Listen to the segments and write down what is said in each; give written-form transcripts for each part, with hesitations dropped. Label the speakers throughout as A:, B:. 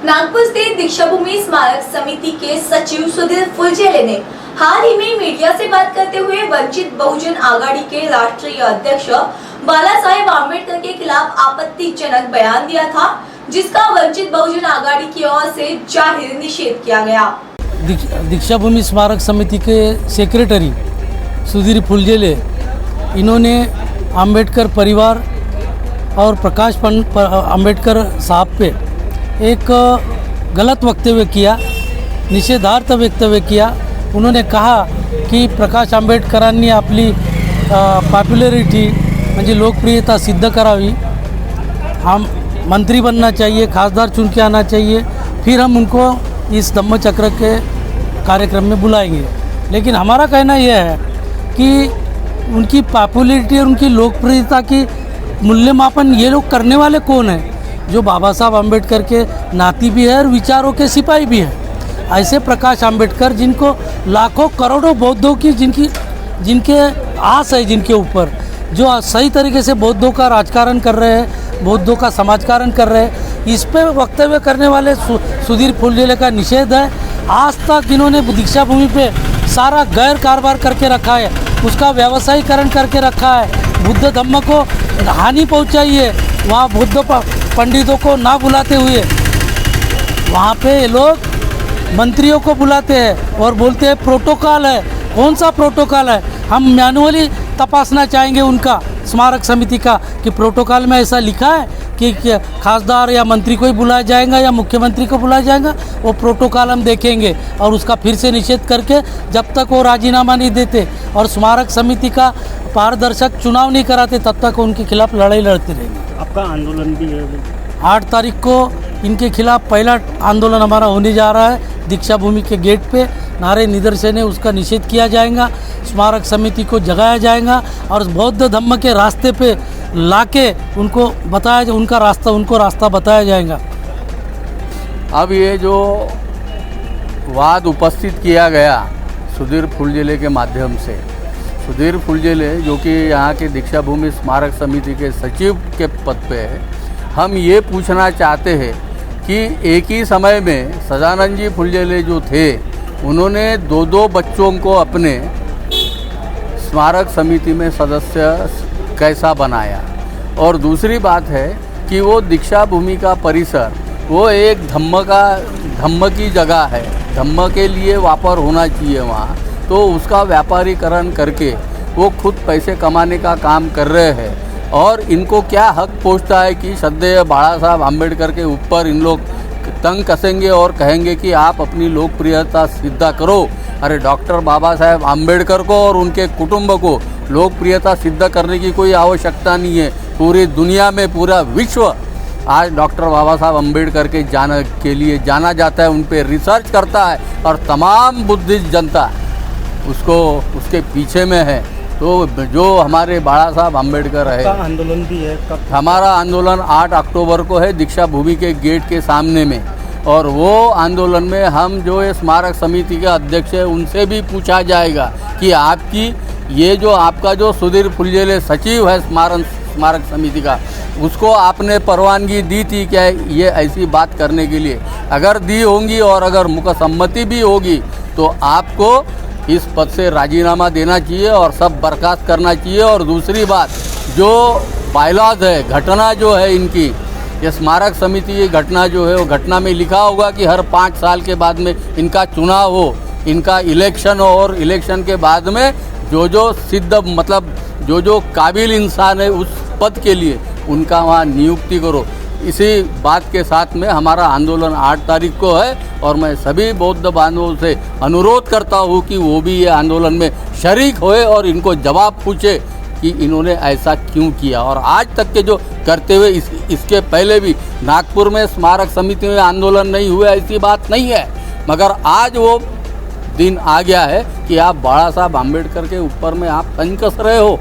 A: नागपुर स्थित दीक्षाभूमि स्मारक समिति के सचिव सुधीर फुलझेले ने हाल ही में मीडिया से बात करते हुए वंचित बहुजन आघाड़ी के राष्ट्रीय अध्यक्ष बाला साहेब आम्बेडकर के खिलाफ आपत्तिजनक बयान दिया था, जिसका वंचित बहुजन आघाड़ी की ओर से जाहिर निषेध किया गया।
B: दीक्षाभूमि स्मारक समिति के सेक्रेटरी सुधीर फुलझेले इन्होंने आम्बेडकर परिवार और प्रकाश आम्बेडकर साहब पे एक गलत वक्तव्य किया, निषेधार्थ वक्तव्य किया। उन्होंने कहा की प्रकाश आंबेडकरांनी आपली पॉप्युलरिटी म्हणजे लोकप्रियता सिद्ध करावी, हम मंत्री बनना चाहिए, खासदार चुन के आना चाहिए, फिर हम उनको इस धम्मचक्र के कार्यक्रम में बुलाएंगे। लेकिन हमारा कहना यह है कि उनकी पॉपुलैरिटी और उनकी लोकप्रियता की मूल्यमापन ये लोग करने वाले कौन हैं? जो बाबा साहब आम्बेडकर के नाती भी है और विचारों के सिपाही भी हैं। ऐसे प्रकाश आम्बेडकर जिनको लाखों करोड़ों बौद्धों की जिनके आस है, जिनके ऊपर जो सही तरीके से बौद्धों का राजकारण कर रहे हैं, बौद्धों का समाजकारण कर रहे हैं, इस पे वक्तव्य करने वाले सुधीर फुलझेले का निषेध है। आज तक इन्होंने दीक्षाभूमि पे सारा गैर कारोबार करके रखा है, उसका व्यवसायीकरण करके रखा है, बुद्ध धम्म को हानि पहुंचाई है। वहाँ बुद्ध पंडितों को ना बुलाते हुए वहाँ पे ये लोग मंत्रियों को बुलाते हैं और बोलते हैं प्रोटोकॉल है। कौन सा प्रोटोकॉल है? हम मैनुअली तपासना चाहेंगे उनका स्मारक समिति का कि प्रोटोकॉल में ऐसा लिखा है कि खासदार या मंत्री को ही बुलाया जाएगा या मुख्यमंत्री को बुलाया जाएगा। वो प्रोटोकॉल हम देखेंगे और उसका फिर से निषेध करके जब तक वो राजीनामा नहीं देते और स्मारक समिति का पारदर्शक चुनाव नहीं कराते तब तक उनके खिलाफ लड़ाई लड़ते रहेंगे।
C: आपका आंदोलन भी है
B: 8 तारीख को इनके खिलाफ पहला आंदोलन हमारा होने जा रहा है। दीक्षाभूमि के गेट पे नारे निदर्शन है, उसका निषेध किया जाएगा, स्मारक समिति को जगाया जाएगा और बौद्ध धम्म के रास्ते पे लाके उनको रास्ता बताया जाएगा।
D: अब ये जो वाद उपस्थित किया गया सुधीर फुलझेले के माध्यम से, सुधीर फुलझेले जो कि यहाँ के दीक्षाभूमि स्मारक समिति के सचिव के पद पे है, हम ये पूछना चाहते हैं कि एक ही समय में सदानंद जी फुलझेले जो थे उन्होंने 2 बच्चों को अपने स्मारक समिति में सदस्य कैसा बनाया। और दूसरी बात है कि वो दीक्षाभूमि का परिसर वो एक धम्म की जगह है, धम्म के लिए वापर होना चाहिए वहाँ, तो उसका व्यापारीकरण करके वो खुद पैसे कमाने का काम कर रहे हैं। और इनको क्या हक पहुँचता है कि श्रद्धेय बाला साहब आम्बेडकर के ऊपर इन लोग तंग कसेंगे और कहेंगे कि आप अपनी लोकप्रियता सिद्ध करो। अरे डॉक्टर बाबा साहेब आम्बेडकर को और उनके कुटुंब को लोकप्रियता सिद्ध करने की कोई आवश्यकता नहीं है। पूरी दुनिया में पूरा विश्व आज डॉक्टर बाबा साहब आम्बेडकर के लिए जाना जाता है, उन पर रिसर्च करता है और तमाम बुद्धिस्ट जनता उसके पीछे में है। तो जो हमारे बाला साहब आम्बेडकर है,
C: आंदोलन भी है कब?
D: हमारा आंदोलन 8 अक्टूबर को है दीक्षाभूमि के गेट के सामने में। और वो आंदोलन में हम जो ये स्मारक समिति के अध्यक्ष है उनसे भी पूछा जाएगा कि आपकी ये जो आपका जो सुधीर फुलझेले सचिव है स्मारक समिति का, उसको आपने परवानगी दी थी क्या ये ऐसी बात करने के लिए? अगर दी होंगी और अगर मुकसम्मति भी होगी तो आपको इस पद से राजीनामा देना चाहिए और सब बर्खास्त करना चाहिए। और दूसरी बात, जो बायलॉज है, घटना जो है इनकी, ये स्मारक समिति की घटना जो है वो घटना में लिखा होगा कि हर 5 साल के बाद में इनका चुनाव हो, इनका इलेक्शन हो और इलेक्शन के बाद में जो सिद्ध मतलब जो काबिल इंसान है उस पद के लिए उनका वहाँ नियुक्ति करो। इसी बात के साथ में हमारा आंदोलन 8 तारीख को है और मैं सभी बौद्ध बांधवों से अनुरोध करता हूँ कि वो भी ये आंदोलन में शरीक होए और इनको जवाब पूछे कि इन्होंने ऐसा क्यों किया। और आज तक के जो करते हुए इसके पहले भी नागपुर में स्मारक समिति में आंदोलन नहीं हुए ऐसी बात नहीं है, मगर आज वो दिन आ गया है कि आप बाला साहब आम्बेडकर के ऊपर में आप तंज कस रहे हो।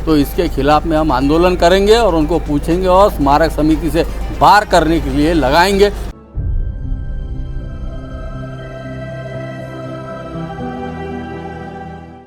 D: तो इसके खिलाफ में हम आंदोलन करेंगे और उनको पूछेंगे और स्मारक समिति से बाहर करने के लिए लगाएंगे।